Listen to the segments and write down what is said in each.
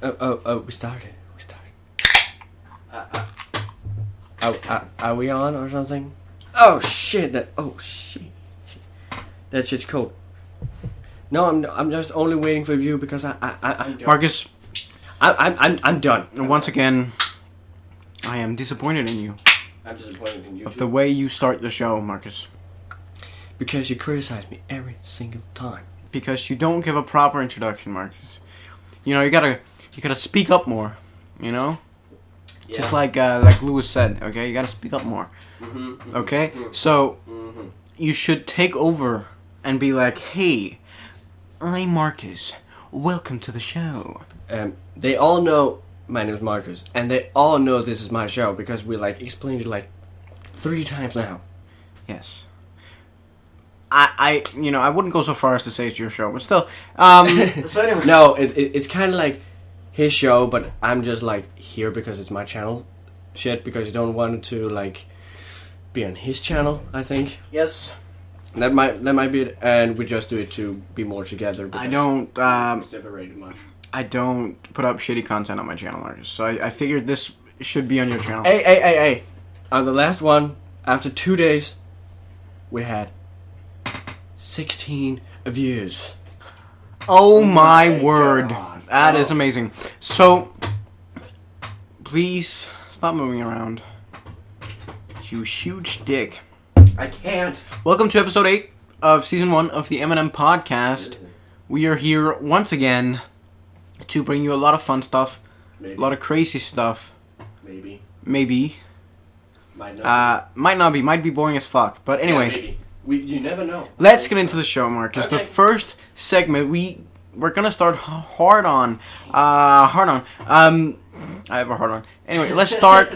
We started. Are we on or something? Oh shit! That shit's cold. No, I'm just only waiting for you because I'm done. Marcus, I'm done. Once again, I am disappointed in you. I'm disappointed in you. Of the way you start the show, Marcus. Because you criticize me every single time. Because you don't give a proper introduction, Marcus. You know, you gotta speak up more. You know, Yeah. just like Lewis said. Okay, you gotta speak up more. Okay, so you should take over and be like, "Hey, I'm Marcus. Welcome to the show." They all know my name is Marcus, and they all know this is my show because we explained it 3 times now. Yes. I wouldn't go so far as to say it's your show, but still. So anyway. No, it's kind of like his show, but I'm just here because it's my channel. Shit, because you don't want it to be on his channel. I think. Yes. That might be it, and we just do it to be more together. I don't. Separated much. I don't put up shitty content on my channel, Marcus. So I figured this should be on your channel. Hey! On the last one, after 2 days, we had 16 views. Oh my word. God. That is amazing. So, please stop moving around. You huge dick. I can't. Welcome to episode 8 of season 1 of the M&M Podcast. We are here once again to bring you a lot of fun stuff. Maybe. A lot of crazy stuff. Maybe. Might not be. Might be boring as fuck. But anyway. Yeah, maybe. You never know. Let's get into the show, Marcus. Okay. The first segment we're gonna start hard on. I have a hard on. Anyway, let's start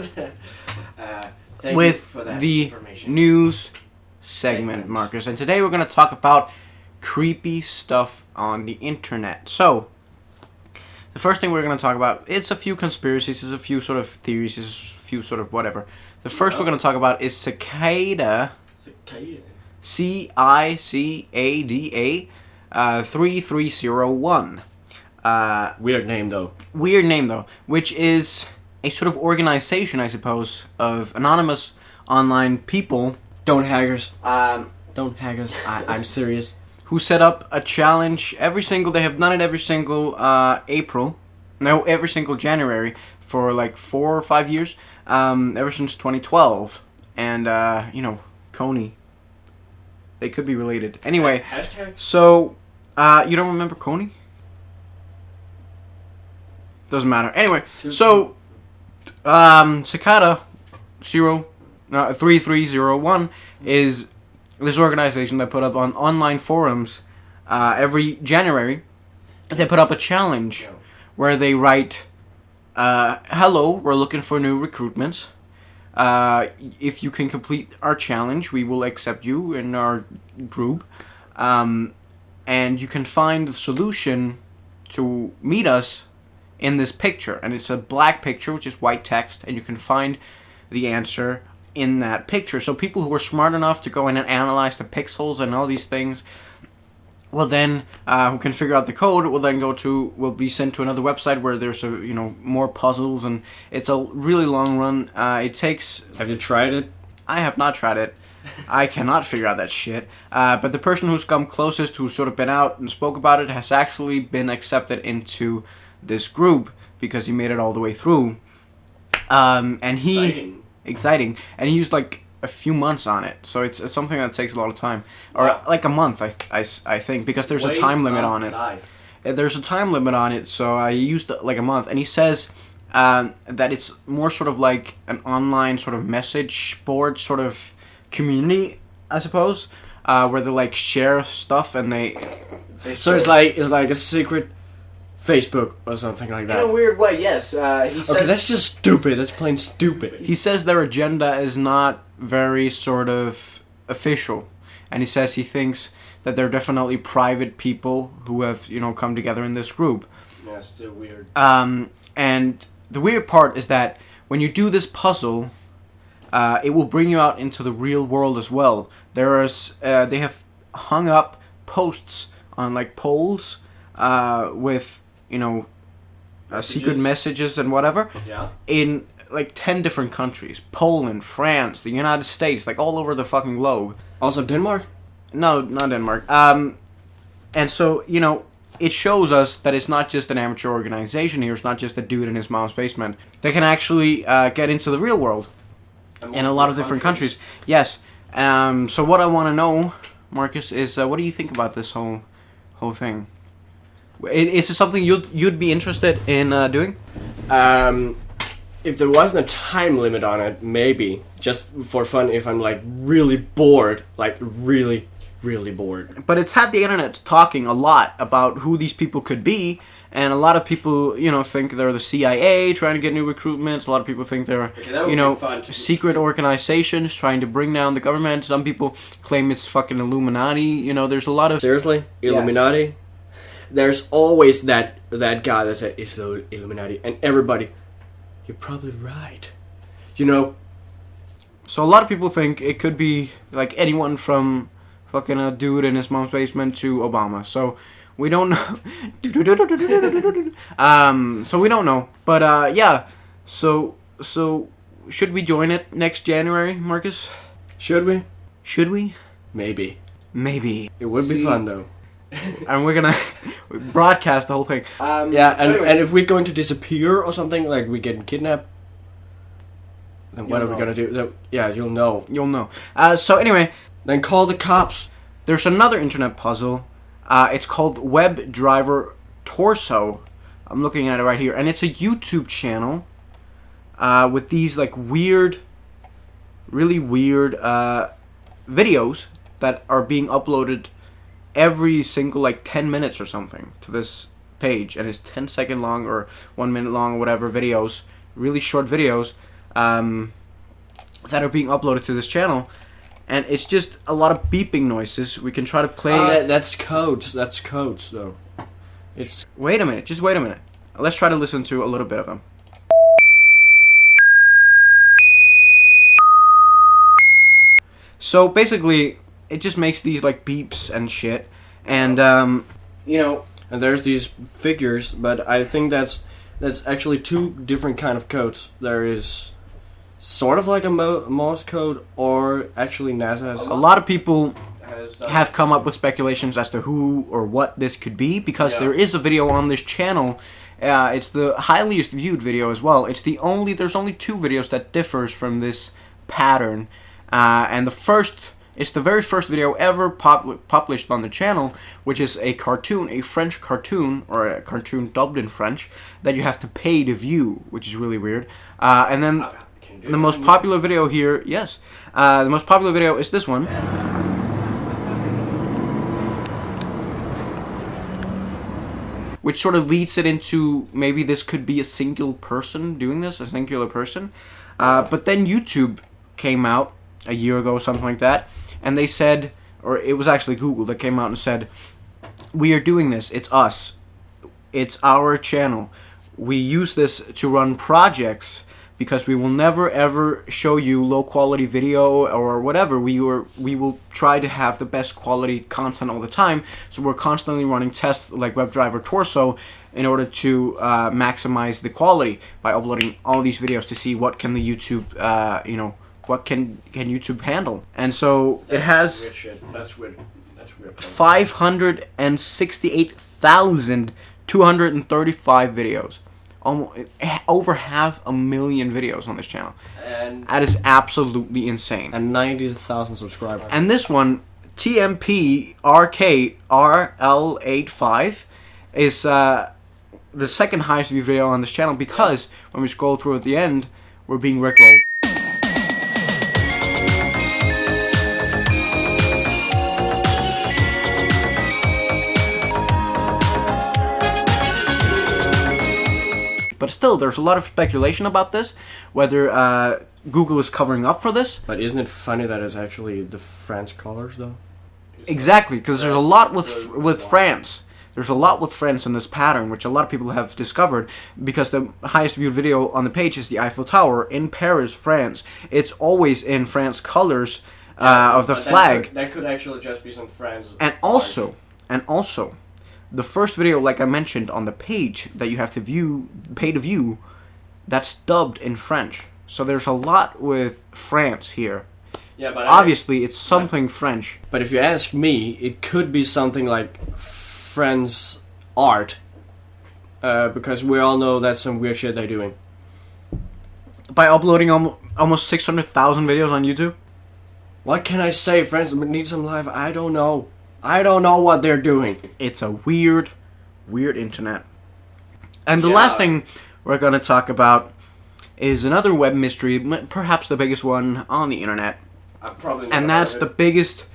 with the news segment, Marcus. And today we're gonna talk about creepy stuff on the internet. So, the first thing we're gonna talk about, it's a few conspiracies, it's a few sort of theories, it's a few sort of whatever. The first we're gonna talk about is Cicada. Cicada 3301. Weird name though. Which is a sort of organization, I suppose, of anonymous online people. Don't hackers. Don't hackers. I'm serious. Who set up a challenge they have done it every single every single January for 4 or 5 years, ever since 2012. And, Coney. They could be related. Anyway, Hashtag? so, you don't remember Coney? Doesn't matter. Anyway, so, Cicada 3301 is this organization that put up on online forums every January. They put up a challenge where they write, "Hello, we're looking for new recruitments. If you can complete our challenge, we will accept you in our group. And you can find the solution to meet us in this picture." And it's a black picture, which is white text, and you can find the answer in that picture. So people who are smart enough to go in and analyze the pixels and all these things, well then, who can figure out the code, will be sent to another website where there's more puzzles, and it's a really long run. It takes. Have you tried it? I have not tried it. I cannot figure out that shit. But the person who's come closest, who's sort of been out and spoke about it, has actually been accepted into this group because he made it all the way through. And he exciting, and he used a few months on it, so it's something that takes a lot of time, or a month, I think, because there's a time limit on it. There's a time limit on it, so I used a month, and he says that it's more sort of like an online sort of message board sort of community, I suppose, where they share stuff, and they So it's like a secret Facebook or something like that. in a weird way, yes. He says, Okay, that's just stupid. That's plain stupid. He says their agenda is not very sort of official, and he says he thinks that they're definitely private people who have come together in this group. Yeah, still weird. And the weird part is that when you do this puzzle, it will bring you out into the real world as well. They have hung up posts on poles with secret messages and whatever. Yeah. In like 10 different countries: Poland, France, the United States, like all over the fucking globe. Also Denmark? No, not Denmark. And so, you know, it shows us that it's not just an amateur organization here. It's not just a dude in his mom's basement. They can actually get into the real world in a lot of different countries. Yes. So what I want to know, Marcus, is what do you think about this whole thing? Is it something you'd be interested in doing? If there wasn't a time limit on it, maybe. Just for fun, if I'm like really bored. Like really, really bored. But it's had the internet talking a lot about who these people could be. And a lot of people, you know, think they're the CIA trying to get new recruitments. A lot of people think they're, you know, secret organizations trying to bring down the government. Some people claim it's fucking Illuminati. You know, there's a lot of... Seriously? Illuminati? Yes. There's always that guy that said, it's the Illuminati. And everybody, you're probably right. You know? So a lot of people think it could be, like, anyone from fucking a dude in his mom's basement to Obama. So... we don't know. So we don't know. But, yeah. So, should we join it next January, Marcus? Should we? Should we? Maybe. It would be fun, though. And we're gonna broadcast the whole thing. Yeah, and if we're going to disappear or something, like we get kidnapped, then what are we gonna do? Yeah, you'll know. You'll know. So anyway. Then call the cops. There's another internet puzzle. It's called Webdriver Torso. I'm looking at it right here. And it's a YouTube channel with these like weird, really weird videos that are being uploaded every single like 10 minutes or something to this page. And it's 10-second long or 1 minute long or whatever videos. Really short videos that are being uploaded to this channel. And it's just a lot of beeping noises. We can try to play... that's codes. That's codes, though. It's... Wait a minute. Just wait a minute. Let's try to listen to a little bit of them. So, basically, it just makes these, like, beeps and shit. And, you know... And there's these figures, but I think that's actually two different kind of codes. There is... sort of like a Morse code, or actually NASA has... A lot of people have come up with speculations as to who or what this could be, because there is a video on this channel. It's the highest viewed video as well. There's only two videos that differs from this pattern. And it's the very first video ever published on the channel, which is a cartoon, a French cartoon, or a cartoon dubbed in French, that you have to pay to view, which is really weird. And then... the most popular video here, the most popular video is this one. Which sort of leads it into maybe this could be a singular person doing this, a singular person. But then YouTube came out a year ago, something like that, and they said, or it was actually Google that came out and said, we are doing this, it's us. It's our channel. We use this to run projects because we will never ever show you low quality video or whatever. We will try to have the best quality content all the time. So we're constantly running tests like Webdriver Torso in order to maximize the quality by uploading all these videos to see what can the YouTube, what can YouTube handle. And so it has weird shit. That's weird. 568,235 videos. Over 500,000 videos on this channel. And that is absolutely insane. And 90,000 subscribers. And this one, TMPRKRL85, is the second highest viewed video on this channel because when we scroll through at the end, we're being rickrolled. But still, there's a lot of speculation about this, whether Google is covering up for this. But isn't it funny that it's actually the French colors, though? Exactly, because there's a lot with France. There's a lot with France in this pattern, which a lot of people have discovered, because the highest viewed video on the page is the Eiffel Tower in Paris, France. It's always in France colors of the flag. That could actually just be some France. And also, the first video, like I mentioned, on the page that you have to pay to view, that's dubbed in French. So there's a lot with France here. Yeah, but obviously it's something French. But if you ask me, it could be something like French art, because we all know that's some weird shit they're doing. By uploading almost 600,000 videos on YouTube? What can I say? Friends need some life. I don't know. I don't know what they're doing. It's a weird internet. And the last thing we're going to talk about is another web mystery, perhaps the biggest one on the internet. And that's the biggest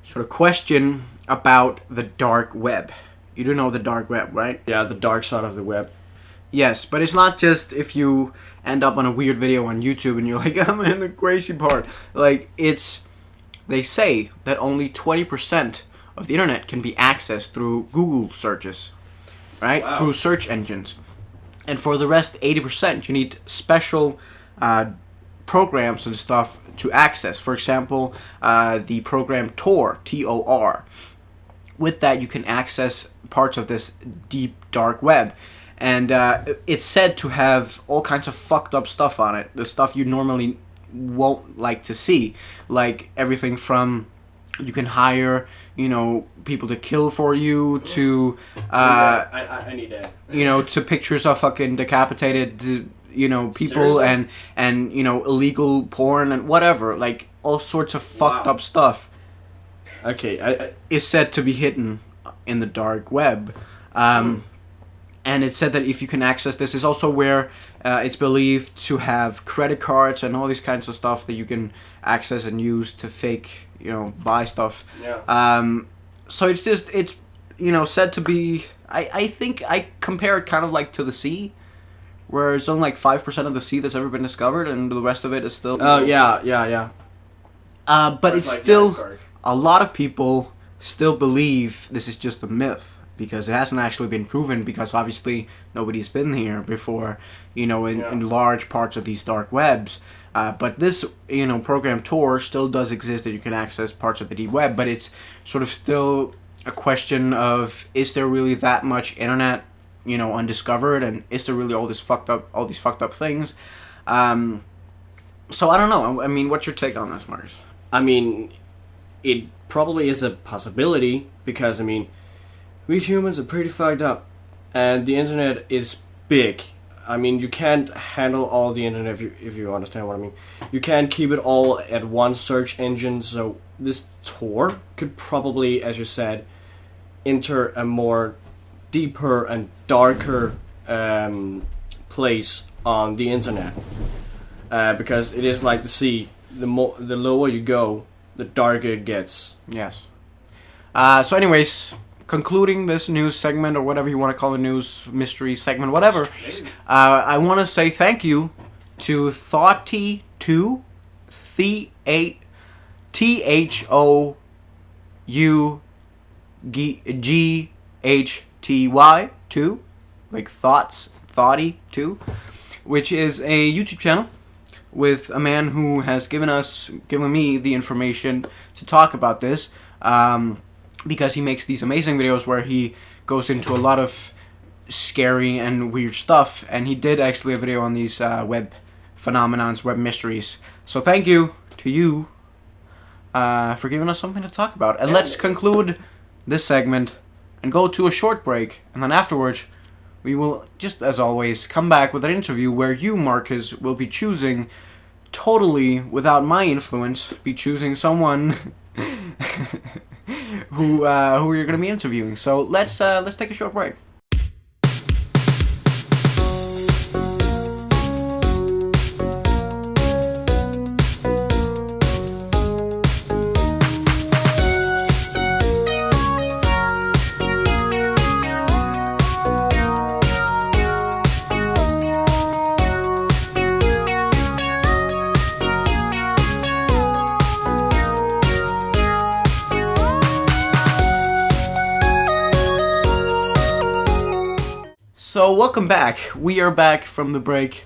sort of question about the dark web. You do know the dark web, right? Yeah, the dark side of the web. Yes, but it's not just if you end up on a weird video on YouTube and you're like, I'm in the crazy part. Like, they say that only 20% of the internet can be accessed through Google searches, right? Wow. Through search engines. And for the rest, 80%, you need special programs and stuff to access. For example, the program Tor, T-O-R. With that, you can access parts of this deep, dark web. And it's said to have all kinds of fucked up stuff on it. The stuff you normally won't like to see. Like everything from, you can hire, people to kill for you, to I need that. To pictures of fucking decapitated people. Seriously? and illegal porn and whatever, like all sorts of fucked up stuff. Okay, is said to be hidden in the dark web. And it's said that if you can access this, is also where it's believed to have credit cards and all these kinds of stuff that you can access and use to fake, buy stuff. Yeah. So it's said to be, I think I compare it kind of like to the sea, where it's only like 5% of the sea that's ever been discovered, and the rest of it is still... Oh, yeah. But it's like still... A lot of people still believe this is just a myth, because it hasn't actually been proven, because obviously nobody's been here before, in large parts of these dark webs. But this, program Tor still does exist, that you can access parts of the deep web, but it's sort of still a question of, is there really that much internet, undiscovered, and is there really all these fucked up things? So I don't know. I mean, what's your take on this, Marcus? I mean, it probably is a possibility, because, we humans are pretty fucked up, and the internet is big. You can't handle all the internet, if you understand what I mean. You can't keep it all at one search engine, so this Tor could probably, as you said, enter a more deeper and darker place on the internet. Because it is like the sea. The lower you go, the darker it gets. Yes. So anyways, concluding this news segment, or whatever you want to call the news mystery segment, whatever, I want to say thank you to Thoughty2, THOUGHTY 2, like thoughts, Thoughty2, which is a YouTube channel with a man who has given me the information to talk about this, because he makes these amazing videos where he goes into a lot of scary and weird stuff, and he did actually a video on these web phenomenons, web mysteries. So thank you to you for giving us something to talk about. And let's conclude this segment and go to a short break, and then afterwards we will, just as always, come back with an interview where you, Marcus, will be choosing, totally without my influence, be choosing someone who you're going to be interviewing. So let's take a short break. So welcome back. We are back from the break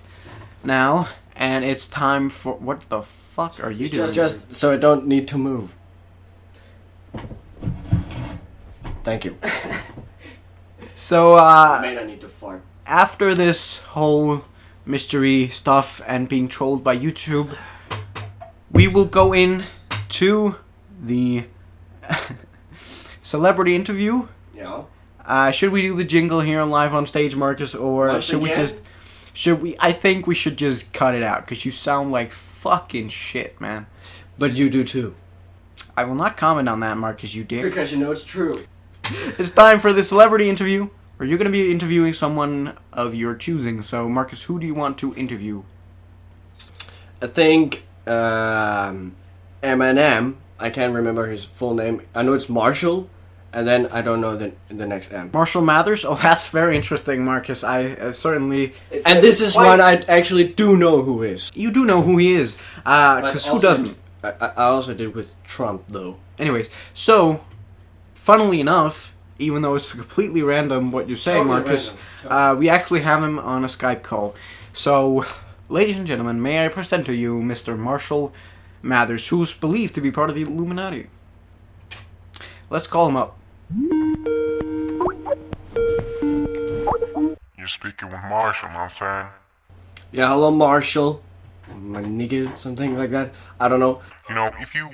now, and it's time for... What the fuck are you doing? Just so I don't need to move. Thank you. So, Man, I need to fart. after this whole mystery stuff and being trolled by YouTube, we will go in to the celebrity interview. Yeah. Should we do the jingle here live on stage, Marcus, or Once should we again? just? Should we? I think we should just cut it out because you sound like fucking shit, man. But you do too. I will not comment on that, Marcus. You dick. Because you know it's true. It's time for the celebrity interview, where you're going to be interviewing someone of your choosing. So, Marcus, who do you want to interview? I think Eminem. I can't remember his full name. I know it's Marshall, and then I don't know the next M. Marshall Matthers? Oh, that's very interesting, Marcus. I certainly... And this is one I actually do know who is. You do know who he is, because who doesn't? I also did with Trump, though. Anyways, so, funnily enough, even though it's completely random what you're saying, Totally Marcus, random. we actually have him on a Skype call. So, ladies and gentlemen, may I present to you Mr. Marshall Matthers, who's believed to be part of the Illuminati. Let's call him up. You're speaking with Marshall, you know what I'm saying? Yeah, hello, Marshall. My nigga, something like that. I don't know. You know, if you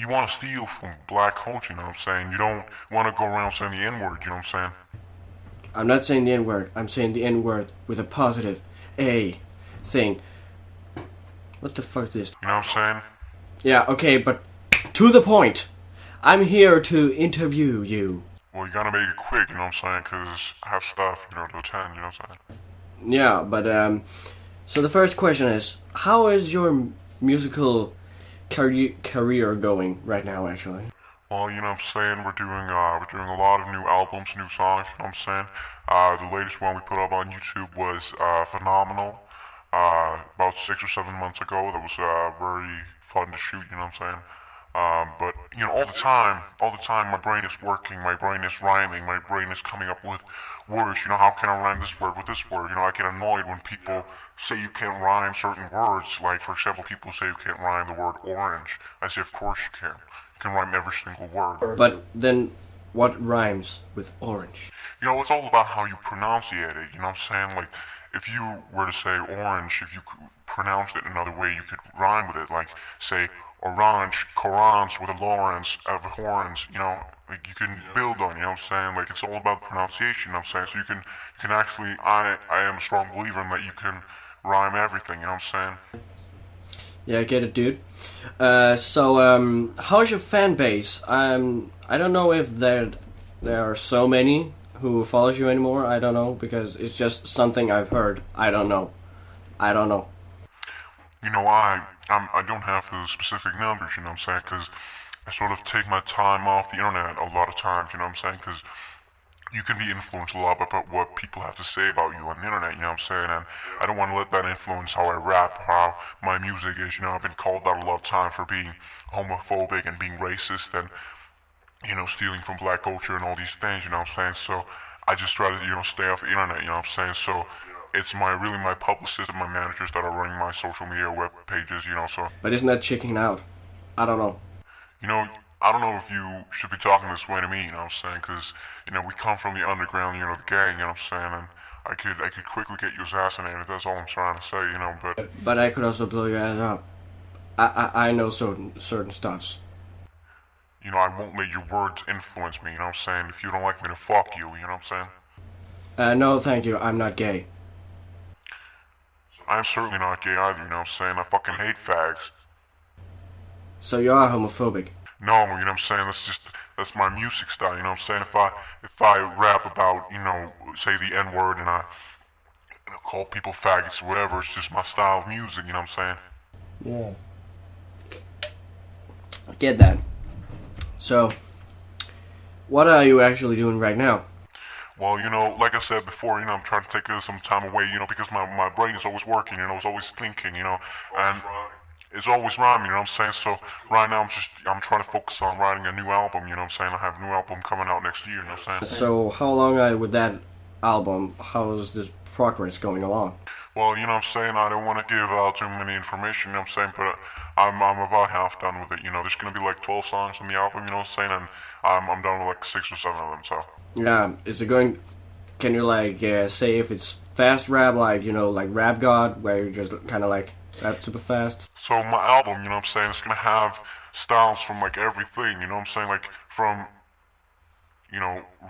want to steal from black culture, you know what I'm saying? You don't want to go around saying the N-word, you know what I'm saying? I'm not saying the N-word. I'm saying the N-word with a positive A thing. What the fuck is this? You know what I'm saying? Yeah, okay, but to the point. I'm here to interview you. Well, you gotta make it quick, you know what I'm saying? Because I have stuff, you know, to attend, you know what I'm saying? Yeah, but so the first question is, how is your musical career going right now, actually? Well, you know what I'm saying? We're doing a lot of new albums, new songs, you know what I'm saying? The latest one we put up on YouTube was phenomenal. About 6 or 7 months ago. That was very fun to shoot, you know what I'm saying? But, you know, all the time, my brain is working, my brain is rhyming, my brain is coming up with words, you know, how can I rhyme this word with this word? You know, I get annoyed when people say you can't rhyme certain words, like, for example, people say you can't rhyme the word orange. I say, of course you can. You can rhyme every single word. But then, what rhymes with orange? You know, it's all about how you pronunciate it, you know what I'm saying? Like, if you were to say orange, if you pronounced it another way, you could rhyme with it, like, say, orange, corans with a Lawrence, of horns, you know, like you can build on, you know what I'm saying? Like, it's all about pronunciation, you know what I'm saying? So you can actually, I am a strong believer in that you can rhyme everything, you know what I'm saying? Yeah, I get it, dude. So, how's your fan base? I don't know if there are so many who follows you anymore. I don't know, because it's just something I've heard. I don't know. You know, I don't have the specific numbers, you know what I'm saying? Because I sort of take my time off the internet a lot of times, you know what I'm saying? Because you can be influenced a lot by what people have to say about you on the internet, you know what I'm saying? And I don't want to let that influence how I rap, how my music is, you know? I've been called out a lot of time for being homophobic and being racist and, you know, stealing from black culture and all these things, you know what I'm saying? So I just try to, you know, stay off the internet, you know what I'm saying? So it's really my publicist and my managers that are running my social media web pages, you know, so. But isn't that checking out? I don't know. You know, I don't know if you should be talking this way to me, you know what I'm saying? Because, you know, we come from the underground, you know, the gang, you know what I'm saying? And I could quickly get you assassinated, that's all I'm trying to say, you know, but. But I could also blow your ass up. I know certain stuffs. You know, I won't let your words influence me, you know what I'm saying? If you don't like me to fuck you, you know what I'm saying? No, thank you. I'm not gay. I'm certainly not gay either, you know what I'm saying? I fucking hate fags. So you are homophobic. No, you know what I'm saying? That's my music style, you know what I'm saying? If I rap about, you know, say the N-word and I call people faggots or whatever, it's just my style of music, you know what I'm saying? Yeah. I get that. So, what are you actually doing right now? Well, you know, like I said before, you know, I'm trying to take some time away, you know, because my brain is always working, you know, it's always thinking, you know, and it's always rhyming, you know what I'm saying? So right now I'm trying to focus on writing a new album, you know what I'm saying? I have a new album coming out next year, you know what I'm saying? So how long are you with that album? How is this progress going along? Well, you know what I'm saying? I don't want to give out too many information, you know what I'm saying? But I'm about half done with it, you know. There's going to be like 12 songs on the album, you know what I'm saying? And I'm done with like 6 or 7 of them, so. Yeah, is it going Can you like say if it's fast rap, like like Rap God, where you just kind of like rap super fast? So my album, I'm saying, it's gonna have styles from like everything, I'm saying, like from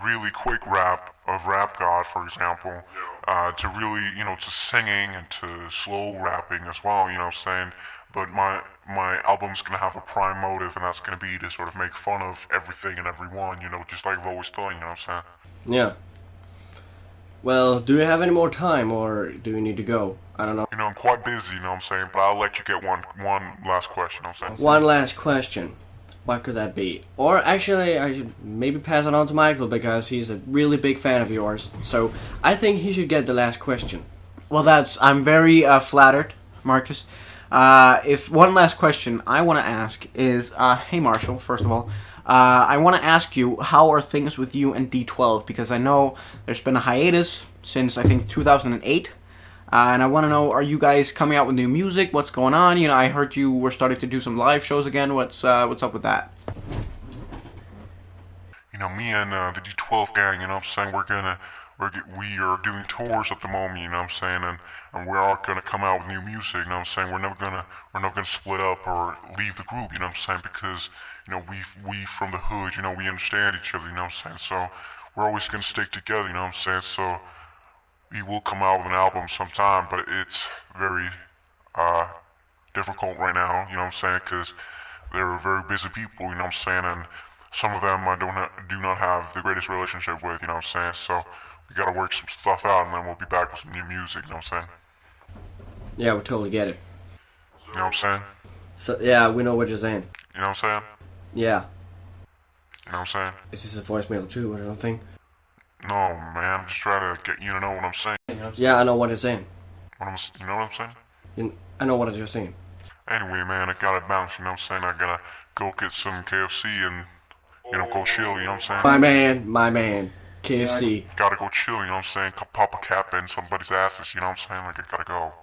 really quick rap of Rap God, for example, to really, to singing and to slow rapping as well, I'm saying. But my album's gonna have a prime motive, and that's gonna be to sort of make fun of everything and everyone, just like I've always done, what I'm saying? Yeah. Well, do you have any more time, or do you need to go? I don't know. I'm quite busy, what I'm saying, but I'll let you get one last question, I'm saying. One last question. What could that be? Or actually, I should maybe pass it on to Michael, because he's a really big fan of yours. So I think he should get the last question. Well, I'm very flattered, Marcus. If one last question I want to ask is, hey Marshall, first of all, I want to ask you, how are things with you and D12? Because I know there's been a hiatus since, I think, 2008. And I want to know, are you guys coming out with new music? What's going on? I heard you were starting to do some live shows again. What's up with that? Me and the D12 gang, I'm saying, we are doing tours at the moment, I'm saying, and we're all gonna come out with new music, I'm saying. We're never gonna split up or leave the group, I'm saying, because we from the hood, we understand each other, I'm saying. So we're always gonna stick together, I'm saying. So we will come out with an album sometime, but it's very difficult right now, I'm saying, because they're very busy people, I'm saying, and some of them I do not have the greatest relationship with, I'm saying. So we gotta work some stuff out, and then we'll be back with some new music, I'm saying. Yeah, we totally get it. You know what I'm saying? So yeah, we know what you're saying. You know what I'm saying? Yeah. You know what I'm saying? Is this a voicemail too, or something? No, man, I'm just trying to get you to know what I'm saying. Yeah, I know what you're saying. You know what I'm saying? I know what you're saying. Anyway, man, I gotta bounce, you know what I'm saying? I gotta go get some KFC and, go chill, you know what I'm saying? My man, KFC. Gotta go chill, you know what I'm saying? Pop a cap in somebody's asses, you know what I'm saying? Like, I gotta go.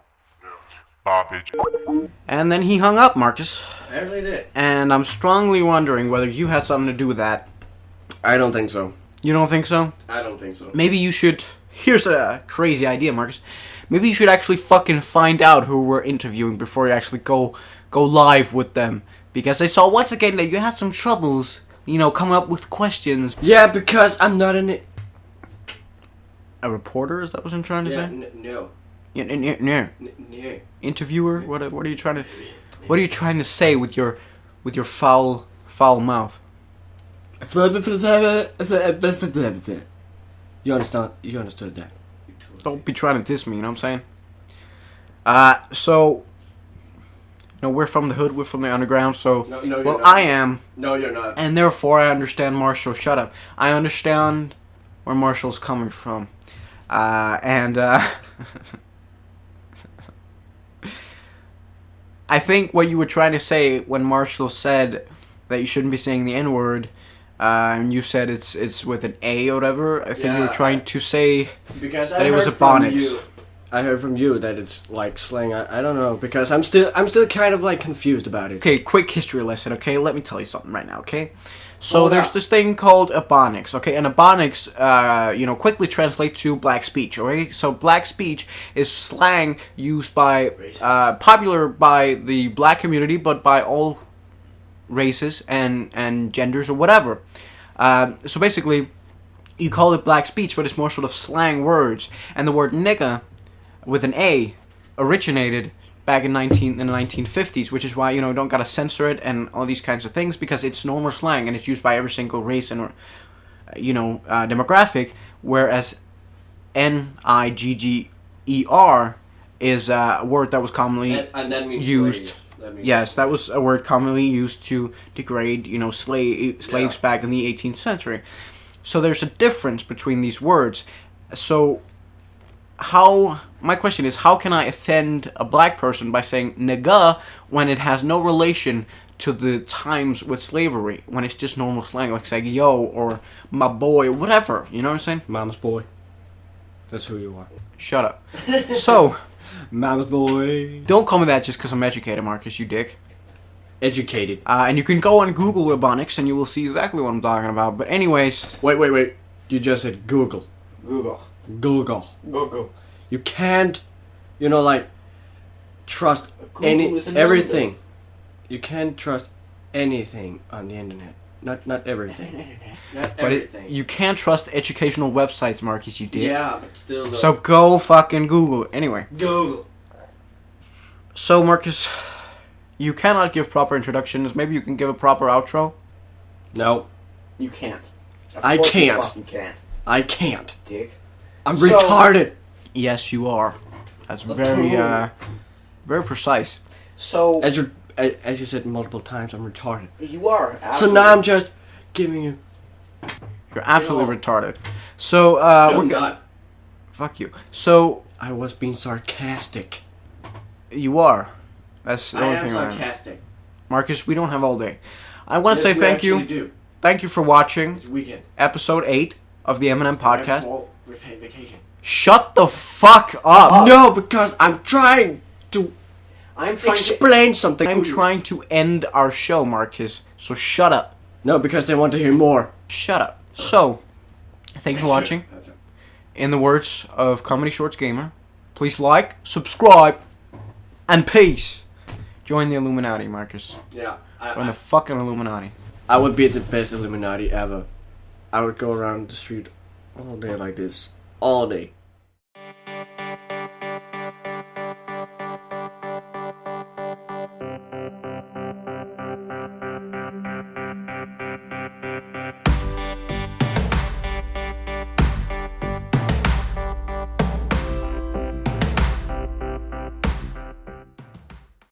Bye, bitch. And then he hung up, Marcus. Apparently did. And I'm strongly wondering whether you had something to do with that. I don't think so. You don't think so? I don't think so. Maybe you should... Here's a crazy idea, Marcus. Maybe you should actually fucking find out who we're interviewing before you actually go live with them. Because I saw once again that you had some troubles, coming up with questions. Yeah, because I'm not A reporter? Is that what I'm trying to say? No. No. Interviewer? What are you trying to... What are you trying to say with your foul mouth? You understand? You understood that? Don't be trying to diss me, you know what I'm saying? So, we're from the hood, we're from the underground, so... No, you're well, not. I am. No, you're not. And therefore, I understand Marshall. Shut up. I understand where Marshall's coming from. I think what you were trying to say when Marshall said that you shouldn't be saying the N-word, and you said it's with an A or whatever, I think you were trying to say that it was Ebonics. I heard from you that it's like slang. I don't know, because I'm still kind of like confused about it. Okay, quick history lesson, okay? Let me tell you something right now, okay? So there's this thing called Ebonics, okay? And Ebonics, quickly translate to black speech, okay? So black speech is slang used by, popular by the black community, but by all races and genders or whatever. So basically, you call it black speech, but it's more sort of slang words. And the word nigga, with an A, originated back in the 1950s, which is why, don't gotta censor it and all these kinds of things, because it's normal slang and it's used by every single race and, demographic, whereas Nigger is a word that was commonly and that means used. Yes, that was a word commonly used to degrade, slaves back in the 18th century. So there's a difference between these words. So my question is, how can I offend a black person by saying nigga when it has no relation to the times with slavery, when it's just normal slang, like saying yo or my boy or whatever, you know what I'm saying? Mama's boy. That's who you are. Shut up. So, Mama's boy. Don't call me that just because I'm educated, Marcus, you dick. Educated. And you can go on Google Ebonics and you will see exactly what I'm talking about. But anyways. Wait. You just said Google. Google. Google. You can't, trust Google is a everything. You can't trust anything on the internet. Not everything. Not But everything. you can't trust educational websites, Marcus. You did. Yeah, but still. Though. So go fucking Google. Anyway. Google. So Marcus, you cannot give proper introductions. Maybe you can give a proper outro. No, You can't. I can't. You fucking can't. I can't. Dick. I'm retarded. Yes, you are. That's very, very precise. So As you said multiple times, I'm retarded. you are. So now I'm just giving you. You're absolutely retarded. So we're not. fuck you. So I was being sarcastic. you are. That's the I only am thing. sarcastic. Marcus, we don't have all day. I want to say we thank you. actually do. Thank you for watching It's weekend. episode 8 of the M&M Podcast. We're vacation. Shut the fuck up. No, because I'm trying to explain something. I'm trying to end our show, Marcus. So shut up. No, because they want to hear more. Shut up. So, thank you for watching. In the words of Comedy Shorts Gamer, please like, subscribe, and peace. Join the Illuminati, Marcus. Yeah. Join the fucking Illuminati. I would be the best Illuminati ever. I would go around the street all day like this. All day.